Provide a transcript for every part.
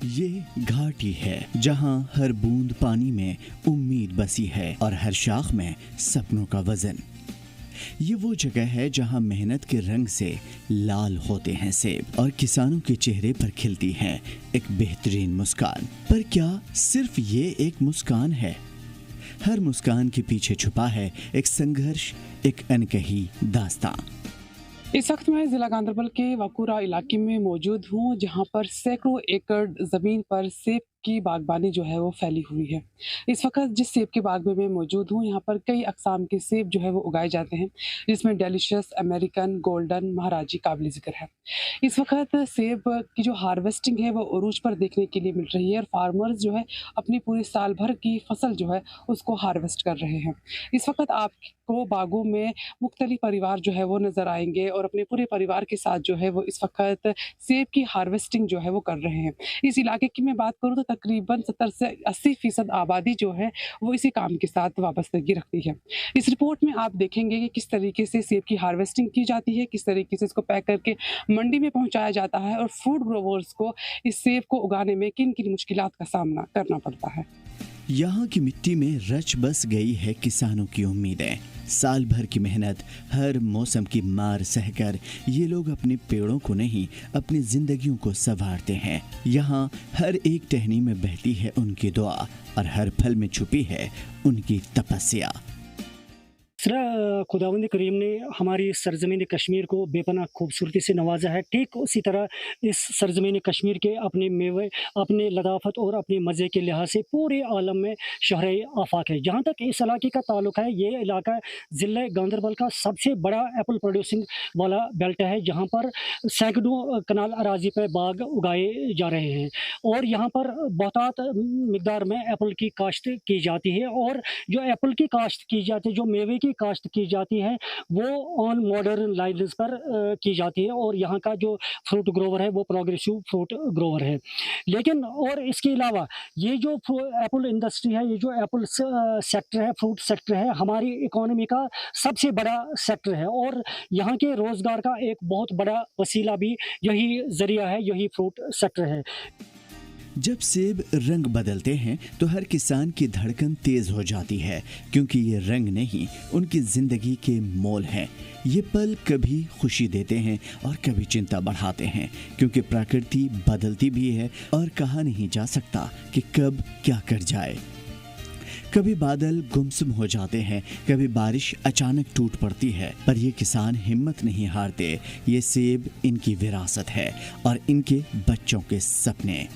ये घाटी है जहाँ हर बूंद पानी में उम्मीद बसी है और हर शाख में सपनों का वजन। ये वो जगह है जहाँ मेहनत के रंग से लाल होते हैं सेब और किसानों के चेहरे पर खिलती है एक बेहतरीन मुस्कान। पर क्या सिर्फ ये एक मुस्कान है? हर मुस्कान के पीछे छुपा है एक संघर्ष, एक अनकही दास्तां। इस वक्त मैं ज़िला गांधरबल के वाकुरा इलाके में मौजूद हूँ, जहाँ पर सैकड़ों एकड़ ज़मीन पर सेब की बागबानी जो है वो फैली हुई है। इस वक्त जिस सेब के बाग में मैं मौजूद हूँ, यहाँ पर कई अक़साम के सेब जो है वो उगाए जाते हैं, जिसमें डेलिशियस, अमेरिकन, गोल्डन, महाराजी काबिल ज़िक्र है। इस वक्त सेब की जो हार्वेस्टिंग है वो उरूज पर देखने के लिए मिल रही है और फार्मर्स जो है अपनी पूरी साल भर की फसल जो है उसको हार्वेस्ट कर रहे हैं। इस वक्त आपको बागों में मुख्तलिफ परिवार जो है वो नज़र आएंगे और अपने पूरे परिवार के साथ जो है वो इस वक्त सेब की हार्वेस्टिंग जो है वो कर रहे हैं। इस इलाके की मैं बात करूँ तो तकरीबन 70 से 80% आबादी जो है वो इसी काम के साथ वाबस्तगी रखती है। इस रिपोर्ट में आप देखेंगे कि किस तरीके से सेब की हार्वेस्टिंग की जाती है, किस तरीके से इसको पैक करके मंडी में पहुंचाया जाता है और फ्रूट ग्रोवर्स को इस सेब को उगाने में किन किन मुश्किलात का सामना करना पड़ता है। यहाँ की मिट्टी में रच बस गई है किसानों की उम्मीदें। साल भर की मेहनत, हर मौसम की मार सहकर ये लोग अपने पेड़ों को नहीं, अपनी जिंदगियों को संवारते हैं। यहाँ हर एक टहनी में बहती है उनकी दुआ और हर फल में छुपी है उनकी तपस्या। खुदावंद करीम ने हमारी सरजमीन कश्मीर को बेपनाह खूबसूरती से नवाजा है। ठीक उसी तरह इस सरजमीन कश्मीर के अपने मेवे, अपने लताफत और अपने मज़े के लिहाज से पूरे आलम में शहर आफाक है। जहाँ तक इस इलाके का ताल्लुक है, ये इलाका ज़िले गांधरबल का सबसे बड़ा एप्पल प्रोड्यूसिंग वाला बेल्ट है, जहाँ पर सैकड़ों कनाल अराजी पर बाग उगाए जा रहे हैं और यहाँ पर बहुत मिकदार में एप्पल की काश्त की जाती है। और जो एप्पल की काश्त की जाती है, जो मेवे की काश्त की जाती है, वो ऑन मॉडर्न लाइन्स पर की जाती है और यहाँ का जो फ्रूट ग्रोवर है वो प्रोग्रेसिव फ्रूट ग्रोवर है। लेकिन और इसके अलावा ये जो एप्पल इंडस्ट्री है, ये जो एप्पल सेक्टर है, फ्रूट सेक्टर है, हमारी इकोनॉमी का सबसे बड़ा सेक्टर है और यहाँ के रोज़गार का एक बहुत बड़ा वसीला भी यही ज़रिया है, यही फ्रूट सेक्टर है। जब सेब रंग बदलते हैं तो हर किसान की धड़कन तेज हो जाती है, क्योंकि ये रंग नहीं, उनकी जिंदगी के मोल हैं। ये पल कभी खुशी देते हैं और कभी चिंता बढ़ाते हैं, क्योंकि प्रकृति बदलती भी है और कहा नहीं जा सकता कि कब क्या कर जाए। कभी बादल गुमसुम हो जाते हैं, कभी बारिश अचानक टूट पड़ती है, पर ये किसान हिम्मत नहीं हारते। ये सेब इनकी विरासत है और इनके बच्चों के सपने।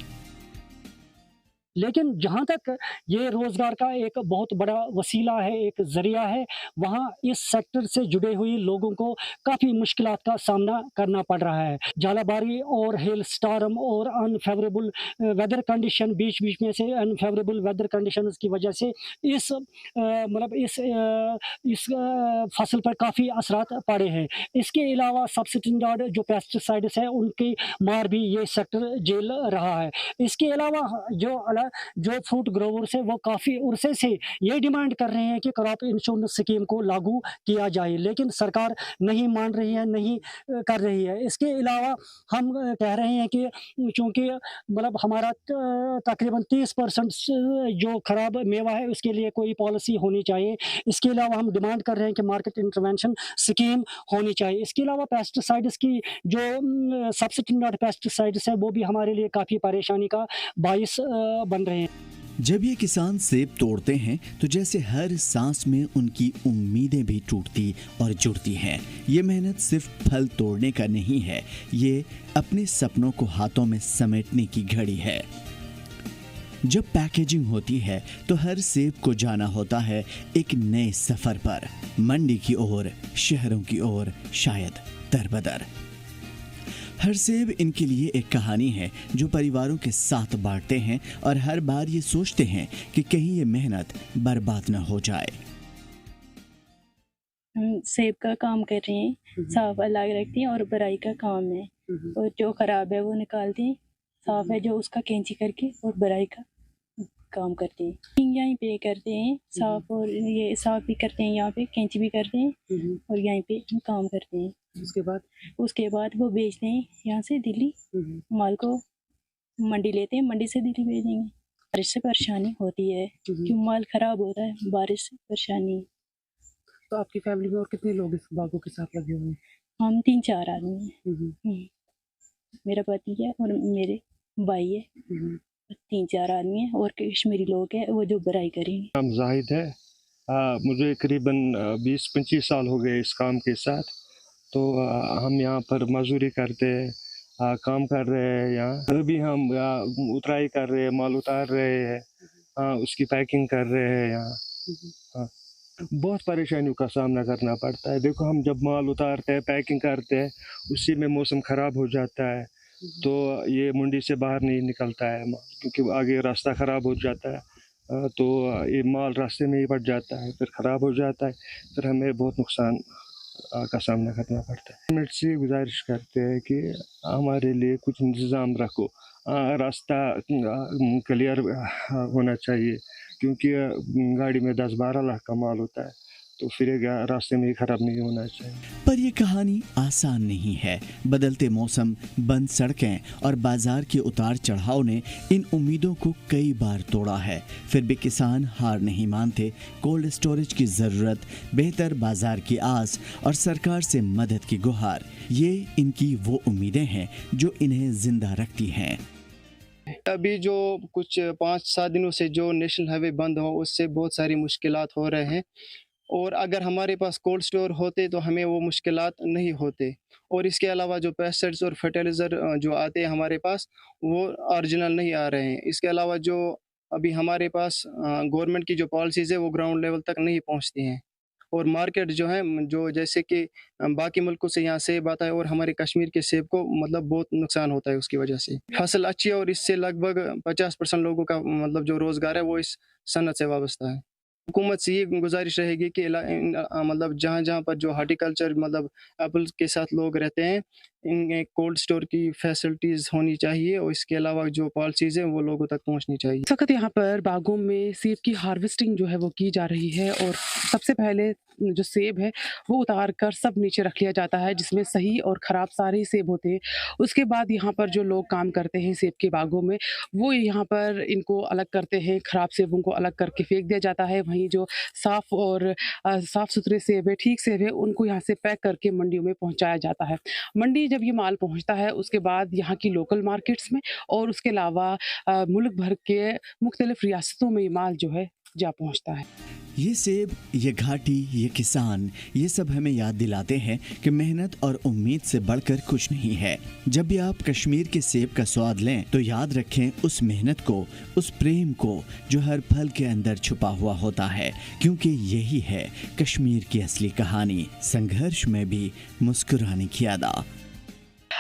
लेकिन जहाँ तक ये रोज़गार का एक बहुत बड़ा वसीला है, एक ज़रिया है, वहाँ इस सेक्टर से जुड़े हुए लोगों को काफ़ी मुश्किलात का सामना करना पड़ रहा है। झालाबारी और हेल स्टॉर्म और अनफेवरेबल वेदर कंडीशन, बीच-बीच में से अनफेवरेबल वेदर कंडीशंस की वजह से इस फसल पर काफ़ी असरात पड़े हैं। इसके अलावा सब्सिडेंट जो पेस्टिसाइड्स हैं, उनकी मार भी ये सेक्टर झेल रहा है। इसके अलावा जो फ्रूट ग्रोवर्स है वो काफ़ी अरसे से ये डिमांड कर रहे हैं कि क्रॉप इंश्योरेंस स्कीम को लागू किया जाए, लेकिन सरकार नहीं मान रही है, नहीं कर रही है। इसके अलावा हम कह रहे हैं कि चूँकि हमारा तकरीबन 30% जो ख़राब मेवा है उसके लिए कोई पॉलिसी होनी चाहिए। इसके अलावा हम डिमांड कर रहे हैं कि मार्केट इंटरवेंशन स्कीम होनी चाहिए। इसके अलावा पेस्टिसाइड्स की जो सब्सिडेंट पेस्टिसाइड्स है वो भी हमारे लिए काफ़ी परेशानी का बाइस बन रहे हैं। जब ये किसान सेब तोड़ते हैं तो जैसे हर सांस में उनकी उम्मीदें भी टूटती और जुड़ती हैं। ये मेहनत सिर्फ फल तोड़ने का नहीं है, ये अपने सपनों को हाथों में समेटने की घड़ी है। जब पैकेजिंग होती है तो हर सेब को जाना होता है एक नए सफर पर, मंडी की ओर, शहरों की ओर, शायद दरबदर। हर सेब इनके लिए एक कहानी है जो परिवारों के साथ बांटते हैं और हर बार ये सोचते हैं कि कहीं ये मेहनत बर्बाद न हो जाए। हम सेब का काम कर रहे हैं, साफ अलग रखती हैं और बराई का काम है और जो खराब है वो निकालती हैं, साफ है जो उसका कैंची करके और बराई का काम करते हैं। यहीं पे करते हैं साफ, और ये साफ भी करते हैं, यहाँ पे कैंची भी करते हैं और यहीं पे हम काम करते हैं। उसके बाद वो बेचते हैं यहाँ से दिल्ली, माल को मंडी लेते हैं, मंडी से दिल्ली भेजेंगे। बारिश से परेशानी होती है, क्यों माल खराब होता है, बारिश से परेशानी। तो आपकी फैमिली में और कितने लोग इस बागों के साथ लगे हुए हैं? हम 3-4 आदमी हैं। हम्म, मेरा पति है और मेरे भाई है। हम्म, 3-4 आदमी हैं और कश्मीरी लोग हैं, वो जो बराई करेंगे। नाम जाहिद है। मुझे करीबन 20-25 साल हो गए इस काम के साथ। तो हम यहाँ पर मजदूरी करते हैं, काम कर रहे हैं। यहाँ अभी हम उतराई कर रहे हैं, माल उतार रहे हैं, उसकी पैकिंग कर रहे हैं यहाँ। हाँ, बहुत परेशानियों का सामना करना पड़ता है। देखो, हम जब माल उतारते हैं, पैकिंग करते हैं, उसी में मौसम ख़राब हो जाता है, तो ये मंडी से बाहर नहीं निकलता है माल, क्योंकि आगे रास्ता ख़राब हो जाता है। तो ये माल रास्ते में ही पड़ जाता है, फिर ख़राब हो जाता है, फिर हमें बहुत नुकसान का सामना करना पड़ता है। गवर्नमेंट से गुजारिश करते हैं कि हमारे लिए कुछ इंतज़ाम रखो, रास्ता क्लियर होना चाहिए, क्योंकि गाड़ी में 10-12 लाख का माल होता है, तो फिर ये रास्ते में ही ख़राब नहीं होना चाहिए। पर ये कहानी आसान नहीं है। बदलते मौसम, बंद सड़कें और बाजार के उतार चढ़ाव ने इन उम्मीदों को कई बार तोड़ा है। फिर भी किसान हार नहीं मानते। कोल्ड स्टोरेज की ज़रूरत, बेहतर बाजार की आस और सरकार से मदद की गुहार, ये इनकी वो उम्मीदें हैं जो इन्हें जिंदा रखती हैं। अभी जो कुछ 5-7 दिनों से जो नेशनल हाईवे बंद हो, उससे बहुत सारी मुश्किलात हो रहे हैं। और अगर हमारे पास कोल्ड स्टोर होते तो हमें वो मुश्किलात नहीं होते। और इसके अलावा जो पेस्टिसाइड्स और फर्टिलाइज़र जो आते हैं हमारे पास, वो ओरिजिनल नहीं आ रहे हैं। इसके अलावा जो अभी हमारे पास गवर्नमेंट की जो पॉलिसीज़ है, वो ग्राउंड लेवल तक नहीं पहुँचती हैं। और मार्केट जो है, जो जैसे कि बाकी मुल्कों से यहाँ सेब आता है और हमारे कश्मीर के सेब को मतलब बहुत नुकसान होता है उसकी वजह से। फसल अच्छी है और इससे लगभग 50% लोगों का मतलब जो रोज़गार है, वो इस सनत से वाबस्ता है। हुकूमत से ये गुजारिश रहेगी कि मतलब जहाँ-जहाँ पर जो हॉर्टिकल्चर मतलब एप्पल के साथ लोग रहते हैं, इनमें कोल्ड स्टोर की फैसिलिटीज़ होनी चाहिए और इसके अलावा जो पॉलिसीज़ हैं, वो लोगों तक पहुँचनी चाहिए। इस वक्त यहाँ पर बागों में सेब की हार्वेस्टिंग जो है वो की जा रही है और सबसे पहले जो सेब है वो उतार कर सब नीचे रख लिया जाता है, जिसमें सही और ख़राब सारे ही सेब होते हैं। उसके बाद यहाँ पर जो लोग काम करते हैं सेब के बागों में, वो यहाँ पर इनको अलग करते हैं, ख़राब सेबों को अलग करके फेंक दिया जाता है। वहीं जो साफ़ और साफ़ सुथरे सेब है, ठीक सेब है, उनको यहाँ से पैक करके मंडियों में पहुँचाया जाता है। मंडी जब ये माल पहुँचता है, उसके बाद यहाँ की लोकल मार्केट्स में और उसके अलावा मुल्क भर के मुख्तलिफ रियासतों में ये माल जो है जा पहुँचता है। ये सेब, ये घाटी, ये किसान, ये सब हमें याद दिलाते हैं कि मेहनत और उम्मीद से बढ़कर कुछ नहीं है। जब भी आप कश्मीर के सेब का स्वाद लें तो याद रखें उस मेहनत को, उस प्रेम को जो हर फल के अंदर छुपा हुआ होता है, क्योंकि यही है कश्मीर की असली कहानी, संघर्ष में भी मुस्कुराने की अदा।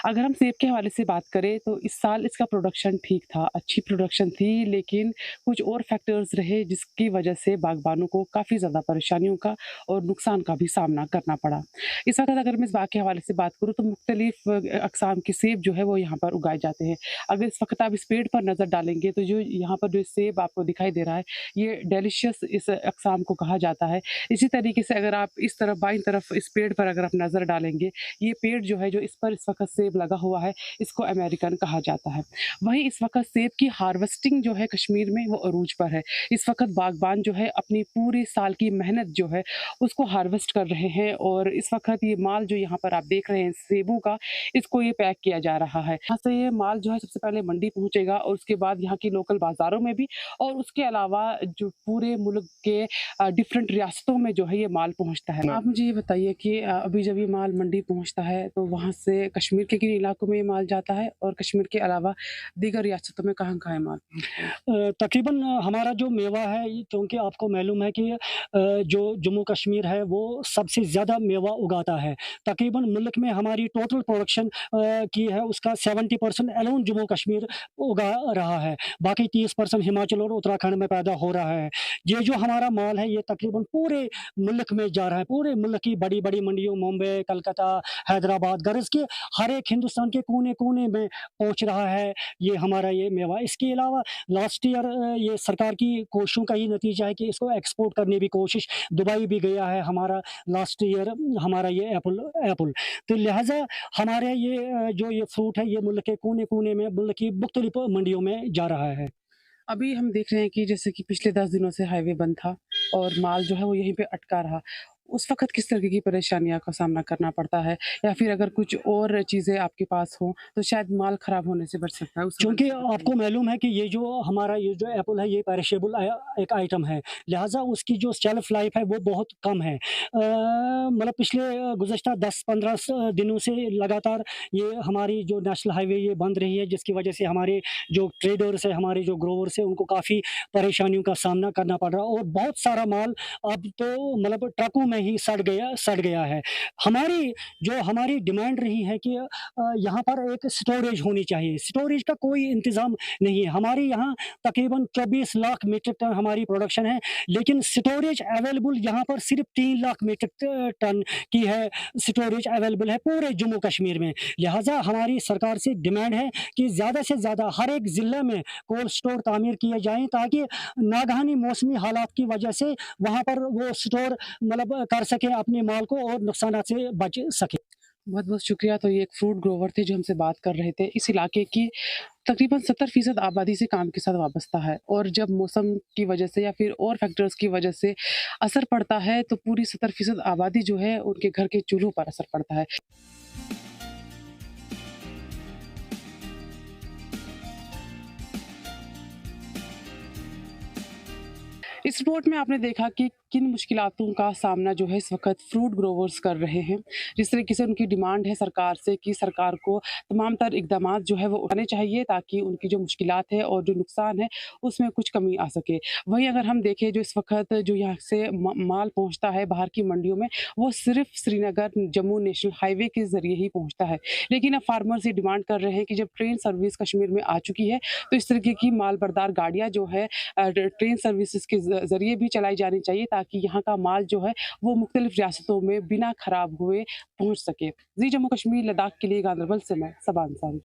अगर हम सेब के हवाले से बात करें तो इस साल इसका प्रोडक्शन ठीक था, अच्छी प्रोडक्शन थी, लेकिन कुछ और फैक्टर्स रहे जिसकी वजह से बागबानों को काफ़ी ज़्यादा परेशानियों का और नुकसान का भी सामना करना पड़ा। इस वक्त अगर मैं इस बाग के हवाले से बात करूँ तो मुख्तलिफ अक़साम के सेब जो है वो यहाँ पर उगाए जाते हैं। अगर इस वक्त आप इस पेड़ पर नज़र डालेंगे तो जो यहाँ पर जो सेब आपको दिखाई दे रहा है, ये डेलिशियस इस अक़साम को कहा जाता है। इसी तरीके से अगर आप इस तरफ बाईं तरफ इस पेड़ पर अगर आप नज़र डालेंगे, ये पेड़ जो है जो इस पर इस वक्त सेब लगा हुआ है, इसको अमेरिकन कहा जाता है। वहीं इस वक्त सेब की हार्वेस्टिंग जो है कश्मीर में वो अरूज पर है। इस वक्त बागबान जो है अपनी पूरे साल की मेहनत जो है उसको हार्वेस्ट कर रहे हैं और इस वक्त ये माल जो यहाँ पर आप देख रहे हैं सेबों का, इसको ये पैक किया जा रहा है। यहाँ से ये माल जो है सबसे पहले मंडी पहुँचेगा और उसके बाद यहाँ की लोकल बाज़ारों में भी और उसके अलावा जो पूरे मुल्क के डिफरेंट रियासतों में जो है ये माल पहुँचता है। आप मुझे ये बताइए कि अभी जब ये माल मंडी पहुँचता है तो वहाँ से कश्मीर के किन इलाकों में ये माल जाता है और कश्मीर के अलावा दीगर रियासतों में कहाँ-कहाँ ये माल पहुँचता है? तकरीबन हमारा जो मेवा है, क्योंकि आपको मालूम है कि जो जम्मू कश्मीर है वो सबसे ज़्यादा मेवा उगाता है। तकरीबन मुल्क में हमारी टोटल प्रोडक्शन की है उसका 70% अलोन जम्मू कश्मीर उगा रहा है, बाकी 30% हिमाचल और उत्तराखंड में पैदा हो रहा है। ये जो हमारा माल है ये तकरीबन पूरे मुल्क में जा रहा है, पूरे मुल्क की बड़ी-बड़ी मंडियों, मुंबई, कलकत्ता, हैदराबाद, गर्ज़ के हर एक हिंदुस्तान के कोने-कोने में पहुँच रहा है ये हमारा ये मेवा। इसके अलावा लास्ट ईयर ये सरकार की कोशिशों का ही नतीजा है कि इसको एक्सपोर्ट करने की कोशिश दुबई भी गया है हमारा लास्ट ईयर हमारा ये एप्पल एप्पल। तो लिहाज़ा हमारे ये जो ये फ्रूट है ये मुल्क के कोने-कोने में मुल्क की मुख्तलिफ मंडियों में जा रहा है। अभी हम देख रहे हैं कि जैसे कि पिछले 10 दिनों से हाईवे बंद था और माल जो है वो यहीं पे अटका रहा। उस वक़्त किस तरह की परेशानियों का सामना करना पड़ता है? या फिर अगर कुछ और चीज़ें आपके पास हों, तो शायद माल ख़राब होने से बच सकता है? उस हवाले चूँकि से बताइए। आपको मालूम है कि ये जो हमारा ये जो एप्पल है ये पेरिशेबल एक आइटम है, लिहाज़ा उसकी जो शेल्फ लाइफ़ है वो बहुत कम है। मतलब पिछले गुज़श्ता 10-15 दिनों से लगातार ये हमारी जो नेशनल हाईवे ये बंद रही है, जिसकी वजह से हमारे जो ट्रेडर्स हैं, हमारे जो ग्रोवर्स हैं, उनको काफ़ी परेशानियों का सामना करना पड़ रहा है और बहुत सारा माल अब तो मतलब ट्रकों में ही सड़ गया है। हमारी डिमांड रही है कि यहाँ पर एक स्टोरेज होनी चाहिए। स्टोरेज का कोई इंतज़ाम नहीं है। हमारे यहाँ तकरीबन 24 लाख मीट्रिक टन हमारी प्रोडक्शन है, लेकिन स्टोरेज अवेलेबल यहाँ पर सिर्फ़ 3 लाख मीट्रिक टन की है स्टोरेज अवेलेबल है पूरे जम्मू कश्मीर में। लिहाज़ा हमारी सरकार से डिमांड है कि ज़्यादा से ज़्यादा हर एक ज़िले में कोल्ड स्टोर तामीर किए जाएँ ताकि नागहानी मौसमी हालात की वजह से वहाँ पर वो स्टोर मतलब कर सकें अपने माल को और नुकसानात से बच सकें। बहुत-बहुत शुक्रिया। तो ये एक फ्रूट ग्रोवर थे जो हमसे बात कर रहे थे। इस इलाके की तकरीबन 70% आबादी से काम के साथ वाबस्ता है और जब मौसम की वजह से या फिर और फैक्टर्स की वजह से असर पड़ता है, तो पूरी 70% आबादी जो है उनके घर के चूल्हों पर असर पड़ता है। इस रिपोर्ट में आपने देखा कि किन मुश्किलातों का सामना जो है इस वक्त फ्रूट ग्रोवर्स कर रहे हैं। जिस तरीके से उनकी डिमांड है सरकार से कि सरकार को तमाम तर इकदामात जो है वो उठाने चाहिए ताकि उनकी जो मुश्किलात है और जो नुकसान है उसमें कुछ कमी आ सके। वहीं अगर हम देखें जो इस वक्त जो यहाँ से माल पहुँचता है बाहर की मंडियों में, वो सिर्फ श्रीनगर जम्मू नेशनल हाईवे के ज़रिए ही पहुँचता है। लेकिन अब फार्मर्स ये डिमांड कर रहे हैं कि जब ट्रेन सर्विस कश्मीर में आ चुकी है, तो इस तरीके की माल बरदार गाड़ियाँ जो है ट्रेन सर्विसेज के ज़रिए भी चलाई जानी चाहिए ताकि यहाँ का माल जो है वो मुख्तलिफ रियासतों में बिना खराब हुए पहुँच सके। जी जम्मू कश्मीर लद्दाख के लिए गांदरबल से मैं सबा अंसारी।